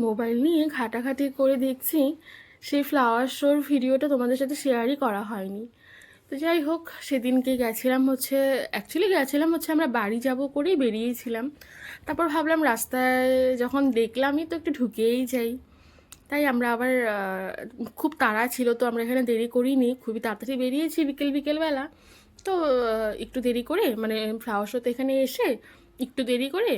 Mobile নিয়ে ঘাটাঘাটি করে দেখছি সেই ফ্লাওয়ার শোর ভিডিওটা তোমাদের সাথে শেয়ারই করা হয়নি। তো যাই হোক, সেদিনকে গেছিলাম হচ্ছে, অ্যাকচুয়ালি গেছিলাম হচ্ছে আমরা বাড়ি যাব করেই বেরিয়েছিলাম। তারপর ভাবলাম রাস্তায় যখন দেখলামই তো একটু ঢুকেই যাই। তাই আমরা আবার খুব তাড়া ছিল, তো আমরা এখানে দেরি করিনি, খুবই তাড়াতাড়ি বেরিয়েছি বিকেলবেলা। তো একটু দেরি করে মানে ফ্লাওয়ার শোতে এখানে এসে একটু দেরি করে,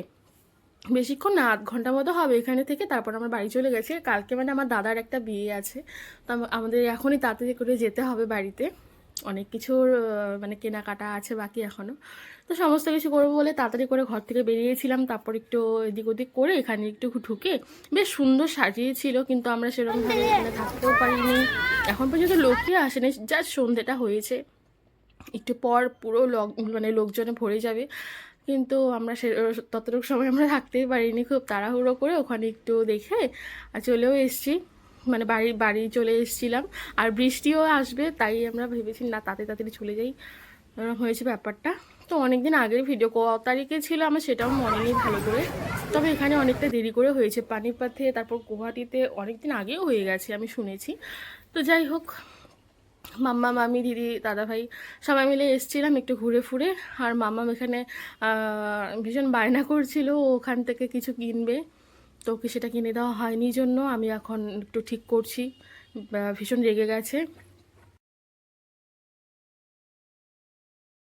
বেশিক্ষণ না, 8 ঘন্টা মতো হবে এখানে থেকে, তারপর আমরা বাড়ি চলে গেছি। কালকে মানে আমার দাদার একটা বিয়ে আছে, তো আমাদের এখনই তাড়াতাড়ি করে যেতে হবে বাড়িতে। অনেক কিছুর মানে কেনাকাটা আছে বাকি এখনও। তো সমস্ত কিছু করবো বলে তাড়াতাড়ি করে ঘর থেকে বেরিয়েছিলাম। তারপর একটু এদিক ওদিক করে এখানে একটু ঢুকে বেশ সুন্দর সাজিয়েছিল, কিন্তু আমরা সেরকমভাবে এখানে থাকতেও পারিনি। এখন পর্যন্ত লোকই আসেনি, জাস্ট সন্ধ্যেটা হয়েছে, একটু পর পুরো মানে লোকজনে ভরে যাবে। কিন্তু আমরা ততটুকু সময় আমরা থাকতেই পারিনি, খুব তাড়াহুড়ো করে ওখানে একটু দেখে আর চলেও এসেছি, মানে বাড়ি বাড়ি চলে এসেছিলাম। আর বৃষ্টিও আসবে, তাই আমরা ভেবেছি না তাড়াতাড়ি চলে যাই, এরকম হয়েছে ব্যাপারটা। তো অনেক দিন আগের ভিডিও, ক তারিখে ছিল আমার সেটাও মনে নেই ভালো করে। তবে এখানে অনেকটা দেরি করে হয়েছে, পানিপাথে তারপর গুয়াহাটিতে অনেক দিন আগেও হয়ে গেছে আমি শুনেছি। তো যাই হোক, মাম্মা মামি দিদি দাদাভাই সবাই মিলে এসেছিলাম একটু ঘুরে ফুরে। আর মাম্মাম এখানে ভীষণ বায়না করছিল ও ওখান থেকে কিছু কিনবে, তো ওকে সেটা কিনে দেওয়া হয়নি, জন্য আমি এখন একটু ঠিক করছি। ভীষণ রেগে গেছে।